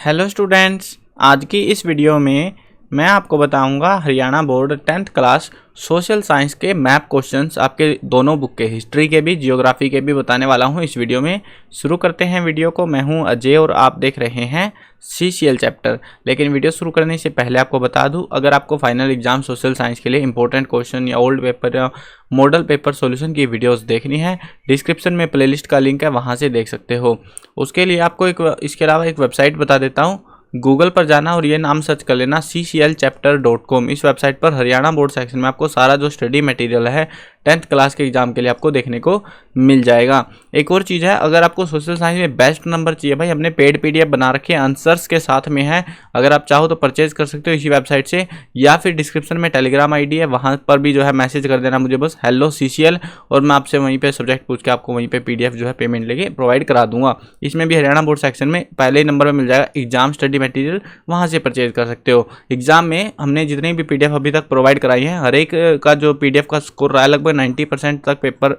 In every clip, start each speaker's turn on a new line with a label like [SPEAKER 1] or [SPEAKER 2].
[SPEAKER 1] Hello students, आज की इस वीडियो में मैं आपको बताऊंगा Haryana board 10th class social science के मैप क्वेश्चंस आपके दोनों बुक के हिस्ट्री के भी जियोग्राफी के भी बताने वाला हूं इस वीडियो में। शुरू करते हैं वीडियो को। मैं हूं अजय और आप देख रहे हैं CCL चैप्टर। लेकिन वीडियो शुरू करने से पहले आपको बता दूं, अगर आपको फाइनल एग्जाम सोशल साइंस के लिए इंपॉर्टेंट क्वेश्चन या ओल्ड पेपर या मॉडल पेपर सॉल्यूशन की वीडियोस देखनी है, डिस्क्रिप्शन में प्लेलिस्ट का लिंक है, वहां से देख सकते हो। उसके लिए आपको इसके अलावा एक वेबसाइट बता देता हूँ। गूगल पर जाना और ये नाम सर्च कर लेना cclchapter.com। इस वेबसाइट पर हरियाणा बोर्ड सेक्शन में आपको सारा जो स्टडी मटेरियल है 10th क्लास के एग्जाम के लिए आपको देखने को मिल जाएगा। एक और चीज़ है, अगर आपको सोशल साइंस में बेस्ट नंबर चाहिए भाई, हमने पेड PDF बना रखे हैं, आंसर्स के साथ में है। अगर आप चाहो तो परचेज कर सकते हो इसी वेबसाइट से, या फिर डिस्क्रिप्शन में टेलीग्राम ID है, वहाँ पर भी जो है मैसेज कर देना मुझे बस हेलो CCL, और मैं आपसे वहीं पे सब्जेक्ट पूछ के आपको वहीं पे PDF जो है पेमेंट लेके प्रोवाइड करा दूंगा। इसमें भी हरियाणा बोर्ड सेक्शन में पहले ही नंबर में मिल जाएगा एग्जाम स्टडी मटेरियल, वहाँ से परचेज कर सकते हो। एग्जाम में हमने जितनी भी PDF अभी तक प्रोवाइड कराई है, हर एक का जो PDF का स्कोर रहा है लगभग 90% तक पेपर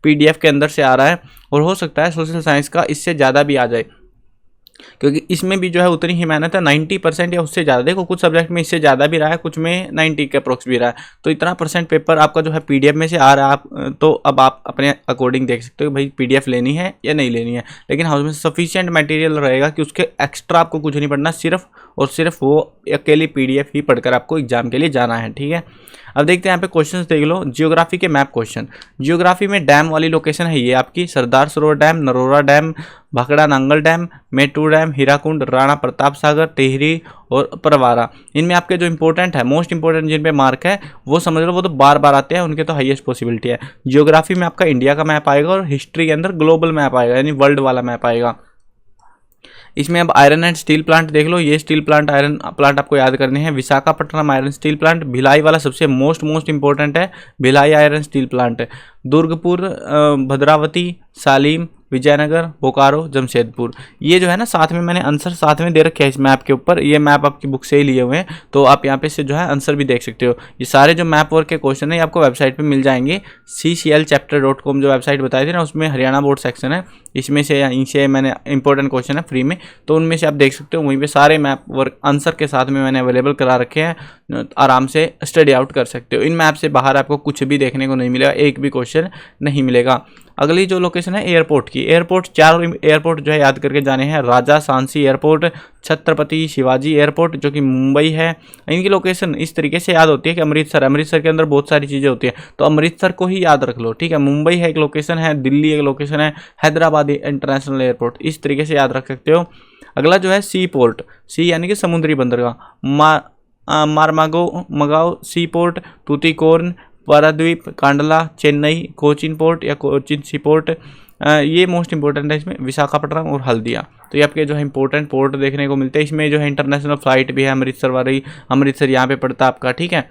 [SPEAKER 1] PDF के अंदर से आ रहा है, और हो सकता है सोशल साइंस का इससे ज़्यादा भी आ जाए, क्योंकि इसमें भी जो है उतनी ही मेहनत है। 90% या उससे ज़्यादा, देखो कुछ सब्जेक्ट में इससे ज़्यादा भी रहा है, कुछ में 90 के अप्रोक्स भी रहा है, तो इतना परसेंट पेपर आपका जो है PDF में से आ रहा है। आप तो अब आप अपने अकॉर्डिंग देख सकते हो भाई PDF लेनी है या नहीं लेनी है। लेकिन हाउस में सफिशिएंट मटेरियल रहेगा कि उसके एक्स्ट्रा आपको कुछ नहीं पढ़ना, सिर्फ और सिर्फ वो अकेली PDF ही पढ़कर आपको एग्जाम के लिए जाना है। ठीक है, अब देखते हैं यहाँ पे क्वेश्चंस देख लो। जियोग्राफी के मैप क्वेश्चन। जियोग्राफी में डैम वाली लोकेशन है ये आपकी Sardar Sarovar dam, Narora dam, Bhakra Nangal dam, Mettur dam, Hirakud, Rana Pratap Sagar, Tehri और परवारा। इनमें आपके जो इंपॉर्टेंट है, मोस्ट इंपॉर्टेंट जिन पे मार्क है वो समझ लो, वो तो बार बार आते हैं, उनके तो हाईएस्ट पॉसिबिलिटी है। जियोग्राफी में आपका इंडिया का मैप आएगा, और हिस्ट्री के अंदर ग्लोबल मैप आएगा, यानी वर्ल्ड वाला मैप आएगा। इसमें अब आयरन एंड स्टील प्लांट देख लो। ये स्टील प्लांट, आयरन प्लांट आपको याद करने हैं। Visakhapatnam iron steel plant, Bhilai वाला सबसे मोस्ट इंपॉर्टेंट है, Bhilai iron steel plant. Durgapur, Bhadravati, Salem, Vijayanagar, Bokaro, Jamshedpur. ये जो है ना, साथ में मैंने आंसर साथ में दे रखे हैं इस मैप के ऊपर। ये मैप आपकी बुक से ही लिए हुए हैं, तो आप यहाँ पे से जो है आंसर भी देख सकते हो। ये सारे जो मैप वर्क के क्वेश्चन है ये आपको वेबसाइट पे मिल जाएंगे। cclchapter.com जो वेबसाइट बताई थी ना, उसमें हरियाणा बोर्ड सेक्शन है, इसमें से इनसे मैंने इंपॉर्टेंट क्वेश्चन है फ्री में, तो उनमें से आप देख सकते हो। वहीं पे सारे मैप वर्क आंसर के साथ में मैंने अवेलेबल करा रखे हैं, आराम से स्टडी आउट कर सकते हो। इन मैप से बाहर आपको कुछ भी देखने को नहीं मिलेगा, एक भी क्वेश्चन नहीं मिलेगा। अगली जो लोकेशन है एयरपोर्ट की, एयरपोर्ट 4 एयरपोर्ट जो है याद करके जाने हैं। राजा सांची एयरपोर्ट, छत्रपति शिवाजी एयरपोर्ट जो कि मुंबई है। इनकी लोकेशन इस तरीके से याद होती है कि अमृतसर के अंदर बहुत सारी चीज़ें होती है, तो अमृतसर को ही याद रख लो। ठीक है, मुंबई है एक लोकेशन है, दिल्ली एक लोकेशन है, हैदराबाद इंटरनेशनल एयरपोर्ट, इस तरीके से याद रख सकते हो। अगला जो है सी पोर्ट, सी यानी कि समुद्री बंदरगाह, मगाओ सी पोर्ट, तूतीकोर्न, पाराद्वीप, कांडला, चेन्नई, कोचिन पोर्ट या कोचिन सी पोर्ट, ये मोस्ट इंपॉर्टेंट है। इसमें विशाखापट्टनम और हल्दिया, तो ये आपके जो है इंपॉर्टेंट पोर्ट देखने को मिलते हैं। इसमें जो है इंटरनेशनल फ्लाइट भी है, अमृतसर वाली, अमृतसर यहाँ पे पड़ता है आपका। ठीक है,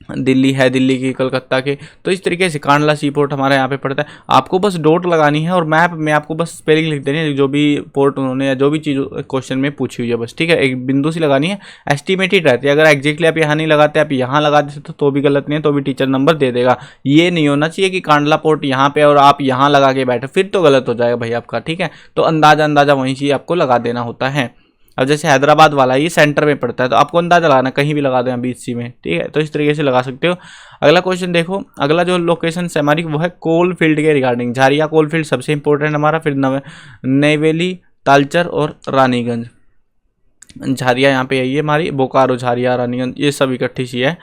[SPEAKER 1] दिल्ली है, दिल्ली की, कलकत्ता के, तो इस तरीके से कांडला सी पोर्ट हमारे यहाँ पे पड़ता है। आपको बस डॉट लगानी है और मैप में आपको बस स्पेलिंग लिख देनी है, जो भी पोर्ट उन्होंने या जो भी चीज़ क्वेश्चन में पूछी हुई है बस। ठीक है, एक बिंदु सी लगानी है, एस्टिमेटेड रहती है। अगर एग्जैक्टली आप यहाँ नहीं लगाते, आप यहाँ लगा देते तो भी गलत नहीं है, तो भी टीचर नंबर दे देगा। ये नहीं होना चाहिए कि कांडला पोर्ट यहाँ पे और आप यहाँ लगा के बैठे, फिर तो गलत हो जाएगा भाई आपका। ठीक है, तो अंदाजा वहीं से आपको लगा देना होता है। अब जैसे हैदराबाद वाला ये सेंटर में पड़ता है, तो आपको अंदाजा लगाना, कहीं भी लगा दें बीच सी में। ठीक है, तो इस तरीके से लगा सकते हो। अगला क्वेश्चन देखो, अगला जो लोकेशन है हमारी वो है कोल फील्ड के रिगार्डिंग। झारिया कोल फील्ड सबसे इंपॉर्टेंट हमारा, फिर नेवेली, तालचर और रानीगंज। झारिया यहाँ पे है ये हमारी, बोकारो, झारिया, रानीगंज, ये सब इकट्ठी सी है।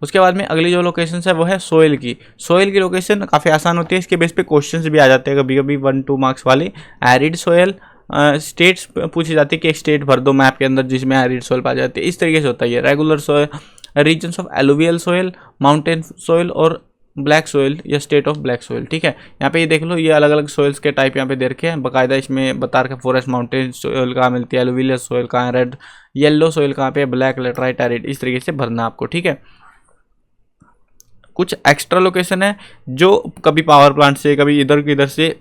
[SPEAKER 1] उसके बाद में अगली जो लोकेशन है वो है सोइल की। सोइल की लोकेशन काफ़ी आसान होती है, इसके बेस पे क्वेश्चन भी आ जाते हैं कभी कभी 1-2 मार्क्स वाले। एरिड सोइल, स्टेट्स पूछी जाती है कि एक स्टेट भर दो मैप के अंदर जिसमें एरिड सोइल पाई जाती है, इस तरीके से होता है ये। Regular soil, regions of alluvial soil, mountain soil और ब्लैक सोइल या स्टेट ऑफ ब्लैक सोइल। ठीक है, यहाँ पे ये देख लो, ये अलग अलग सोइल्स के टाइप यहाँ पे दे रखे हैं बाकायदा, इसमें बता रखे फॉरेस्ट माउंटेन सोइल कहाँ मिलती है, एलुवियल सोइल कहाँ है, रेड येलो सोइल कहाँ पे, ब्लैक लेटराइट एरिड, इस तरीके से भरना आपको। ठीक है, कुछ एक्स्ट्रा लोकेशन है जो कभी पावर प्लांट से, कभी इधर की इधर से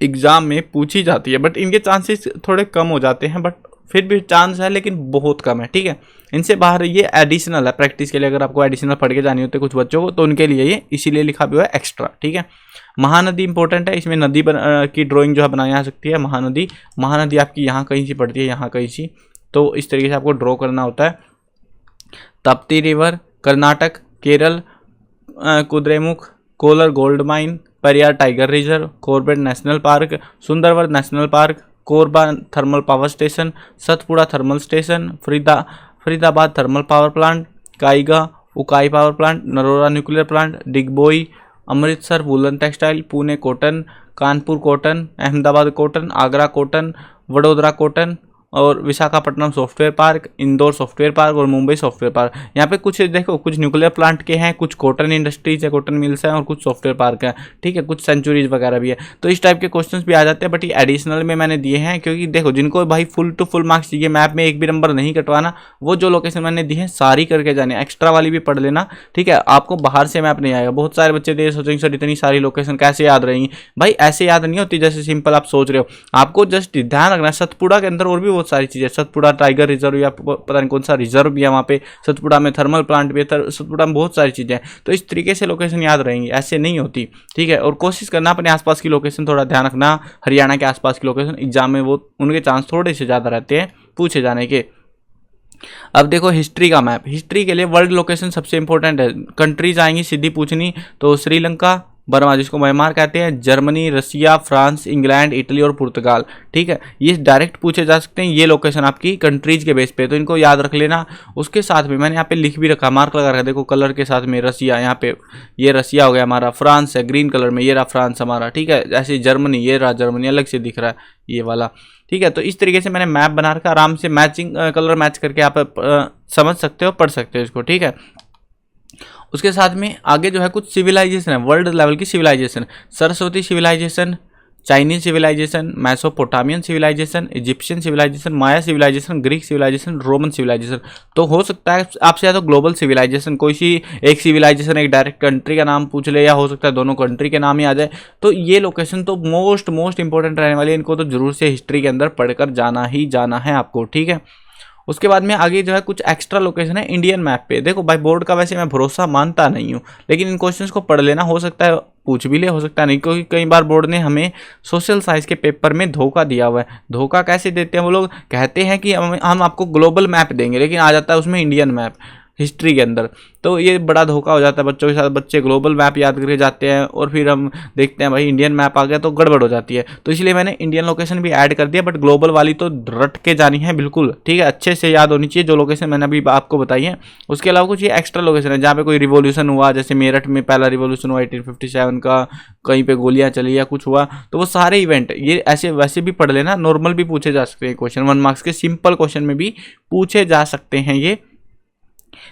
[SPEAKER 1] एग्जाम में पूछी जाती है, बट इनके चांसेस थोड़े कम हो जाते हैं, बट फिर भी चांस है लेकिन बहुत कम है, ठीक है। इनसे बाहर ये एडिशनल है प्रैक्टिस के लिए, अगर आपको एडिशनल पढ़ के जानी होती है कुछ बच्चों को तो उनके लिए ये इसीलिए लिखा भी हुआ है एक्स्ट्रा, ठीक है। महानदी इंपॉर्टेंट है, इसमें नदी की ड्राइंग जो है बनाई जा सकती है। महानदी आपकी यहाँ कहीं सी पड़ती है, यहाँ कहीं सी, तो इस तरीके से आपको ड्रॉ करना होता है। Tapti river Karnataka, Kerala Kudremukh, Kolar gold mine, Periyar tiger reserve, Corbett national park, Sundarban national park, Korba thermal power station, Satpura thermal station, Faridabad thermal power plant, Kaiga Ukai power plant, Narora nuclear plant, Digboi, Amritsar woollen textile, Pune cotton, Kanpur cotton, Ahmedabad cotton, Agra cotton, Vadodara cotton और Visakhapatnam software park, Indore software park और Mumbai software park. यहाँ पे कुछ देखो, कुछ nuclear plant के हैं, कुछ कॉटन इंडस्ट्रीज है, कॉटन मिल्स हैं और कुछ सॉफ्टवेयर पार्क है, ठीक है, कुछ सेंचुरीज वगैरह भी है। तो इस टाइप के क्वेश्चंस भी आ जाते हैं, बट ये एडिशनल में मैंने दिए हैं क्योंकि देखो जिनको भाई फुल टू फुल मार्क्स चाहिए, मैप में एक भी नंबर नहीं कटवाना, वो जो लोकेशन मैंने दी है सारी करके जाने, एक्स्ट्रा वाली भी पढ़ लेना, ठीक है। आपको बाहर से मैप नहीं आएगा। बहुत सारे बच्चे देर सोचेंगे सर इतनी सारी लोकेशन कैसे याद रहेंगी, भाई ऐसे याद नहीं होती जैसे सिंपल आप सोच रहे हो। आपको जस्ट ध्यान रखना है सतपुड़ा के अंदर और भी बहुत सारी चीज़ें, सतपुड़ा टाइगर रिजर्व या पता नहीं कौन सा रिजर्व भी है वहाँ पे, सतपुड़ा में थर्मल प्लांट भी है, सतपुड़ा में बहुत सारी चीज़ें हैं। तो इस तरीके से लोकेशन याद रहेंगी, ऐसे नहीं होती, ठीक है। और कोशिश करना अपने आसपास की लोकेशन थोड़ा ध्यान रखना, हरियाणा के आसपास की लोकेशन एग्जाम में वो उनके चांस थोड़े से ज़्यादा रहते हैं पूछे जाने के। अब देखो हिस्ट्री का मैप, हिस्ट्री के लिए वर्ल्ड लोकेशन सबसे इंपॉर्टेंट है। कंट्रीज आएंगी सीधी पूछनी, तो श्रीलंका, बर्मा जिसको म्यांमार कहते हैं, जर्मनी, रसिया, फ्रांस, इंग्लैंड, इटली और पुर्तगाल, ठीक है। ये डायरेक्ट पूछे जा सकते हैं, ये लोकेशन आपकी कंट्रीज के बेस पे, तो इनको याद रख लेना। उसके साथ में मैंने यहाँ पे लिख भी रखा, मार्क लगा रखा, देखो कलर के साथ में रसिया, यहाँ पे ये रसिया हो गया हमारा, फ्रांस है ग्रीन कलर में, ये रहा फ्रांस हमारा, ठीक है। ऐसे जर्मनी, ये रहा जर्मनी अलग से दिख रहा है ये वाला, ठीक है। तो इस तरीके से मैंने मैप बना रखा, आराम से मैचिंग कलर मैच करके आप समझ सकते हो, पढ़ सकते हो इसको, ठीक है। उसके साथ में आगे जो है कुछ सिविलाइजेशन है, वर्ल्ड लेवल की civilization, Saraswati civilization, Chinese civilization, Mesopotamian civilization, Egyptian civilization, Maya civilization, Greek civilization, Roman civilization. तो हो सकता है आपसे या तो ग्लोबल सिविलाइजेशन, कोई सी एक सिविलाइजेशन एक डायरेक्ट कंट्री का नाम पूछ ले, या हो सकता है दोनों कंट्री के नाम ही आ जाए। तो ये लोकेशन तो मोस्ट इंपॉर्टेंट रहने वाली है, इनको तो जरूर से हिस्ट्री के अंदर पढ़कर जाना ही जाना है आपको, ठीक है। उसके बाद में आगे जो है कुछ एक्स्ट्रा लोकेशन है इंडियन मैप पे। देखो भाई बोर्ड का वैसे मैं भरोसा मानता नहीं हूँ, लेकिन इन क्वेश्चंस को पढ़ लेना, हो सकता है पूछ भी ले, हो सकता नहीं, क्योंकि कई बार बोर्ड ने हमें सोशल साइंस के पेपर में धोखा दिया हुआ है। धोखा कैसे देते हैं वो लोग, कहते हैं कि हम आपको ग्लोबल मैप देंगे, लेकिन आ जाता है उसमें इंडियन मैप हिस्ट्री के अंदर। तो ये बड़ा धोखा हो जाता है बच्चों के साथ, बच्चे ग्लोबल मैप याद करके जाते हैं और फिर हम देखते हैं भाई इंडियन मैप आ गया तो गड़बड़ हो जाती है। तो इसलिए मैंने इंडियन लोकेशन भी ऐड कर दिया, बट ग्लोबल वाली तो रट के जानी है बिल्कुल, ठीक है, अच्छे से याद होनी चाहिए जो लोकेशन मैंने अभी आपको बताई है। उसके अलावा कुछ ये एक्स्ट्रा लोकेशन है जहाँ पे कोई रिवॉल्यूशन हुआ, जैसे मेरठ में पहला रिवॉल्यूशन हुआ 1857 का, कहीं पे गोलियां चली या कुछ हुआ, तो वो सारे इवेंट ये ऐसे वैसे भी पढ़ लेना, नॉर्मल भी पूछे जा सकते हैं क्वेश्चन, 1 मार्क्स के सिंपल क्वेश्चन में भी पूछे जा सकते हैं ये।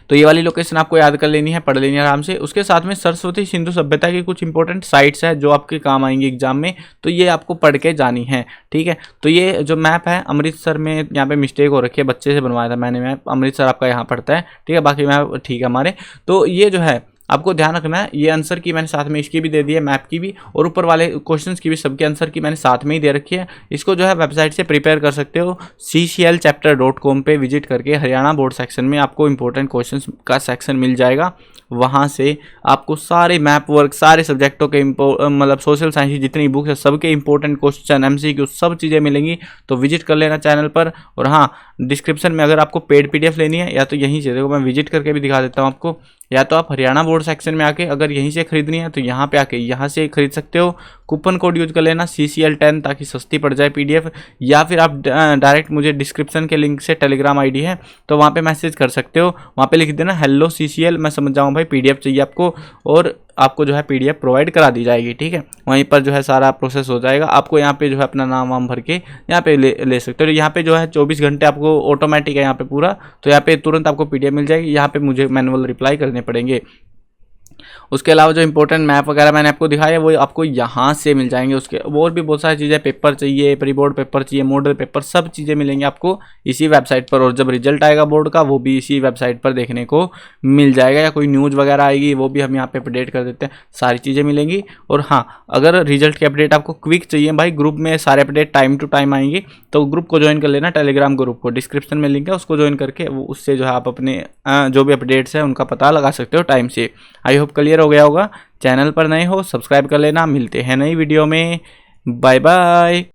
[SPEAKER 1] तो ये वाली लोकेशन आपको याद कर लेनी है, पढ़ लेनी है आराम से। उसके साथ में सरस्वती सिंधु सभ्यता की कुछ इंपॉर्टेंट साइट्स है जो आपके काम आएंगी एग्जाम में, तो ये आपको पढ़ के जानी है, ठीक है। तो ये जो मैप है अमृतसर में, यहाँ पे मिस्टेक हो रखी है, बच्चे से बनवाया था मैंने मैप, अमृतसर आपका यहाँ पड़ता है, ठीक है, बाकी मैप ठीक है हमारे। तो ये जो है आपको ध्यान रखना है, ये आंसर की मैंने साथ में इसकी भी दे दी है, मैप की भी, और ऊपर वाले क्वेश्चंस की भी, सबके आंसर की मैंने साथ में ही दे रखी है। इसको जो है वेबसाइट से प्रिपेयर कर सकते हो, cclchapter.com पे विजिट करके हरियाणा बोर्ड सेक्शन में आपको इंपॉर्टेंट क्वेश्चंस का सेक्शन मिल जाएगा। वहाँ से आपको सारे मैप वर्क, सारे सब्जेक्टों के मतलब सोशल साइंस की जितनी बुक्स है सबके इंपॉर्टेंट क्वेश्चन, MCQ सब चीज़ें मिलेंगी। तो विजिट कर लेना चैनल पर। और हाँ, डिस्क्रिप्शन में अगर आपको पेड PDF लेनी है, या तो यहीं से देखो मैं विजिट करके भी दिखा देता हूँ आपको, या तो आप हरियाणा बोर्ड सेक्शन में आके अगर यहीं से खरीदनी है तो यहाँ पे आके यहाँ से खरीद सकते हो। कूपन कोड यूज कर लेना CCL10 ताकि सस्ती पड़ जाए PDF, या फिर आप डायरेक्ट मुझे डिस्क्रिप्शन के लिंक से टेलीग्राम ID है तो वहाँ पे मैसेज कर सकते हो, वहाँ पे लिख देना हेलो CCL, मैं समझ जाऊँ भाई PDF चाहिए आपको, और आपको जो है PDF प्रोवाइड करा दी जाएगी, ठीक है। वहीं पर जो है सारा प्रोसेस हो जाएगा। आपको यहाँ पे जो है अपना नाम वाम भर के यहाँ पे ले सकते हो। यहाँ पे जो है 24 घंटे आपको ऑटोमेटिक है यहाँ पे पूरा, तो यहाँ पे तुरंत आपको PDF मिल जाएगी। यहाँ पे मुझे मैनुअल रिप्लाई करने पड़ेंगे। उसके अलावा जो इंपॉर्टेंट मैप वगैरह मैंने आपको दिखाया वो आपको यहाँ से मिल जाएंगे। उसके और भी बहुत सारी चीज़ें, पेपर चाहिए, प्री बोर्ड पेपर चाहिए, मॉडल पेपर, सब चीज़ें मिलेंगी आपको इसी वेबसाइट पर। और जब रिजल्ट आएगा बोर्ड का वो भी इसी वेबसाइट पर देखने को मिल जाएगा, या कोई न्यूज़ वगैरह आएगी वो भी हम यहाँ पे अपडेट कर देते हैं, सारी चीज़ें मिलेंगी। और हाँ, अगर रिजल्ट की अपडेट आपको क्विक चाहिए भाई, ग्रुप में सारे अपडेट टाइम टू टाइम आएंगे, तो ग्रुप को ज्वाइन कर लेना, टेलीग्राम ग्रुप को, डिस्क्रिप्शन में लिंक है, उसको ज्वाइन करके वो उससे जो है आप अपने जो भी अपडेट्स है उनका पता लगा सकते हो टाइम से। आई होप क्लियर हो गया होगा। चैनल पर नए हो सब्सक्राइब कर लेना। मिलते हैं नई वीडियो में। Bye bye.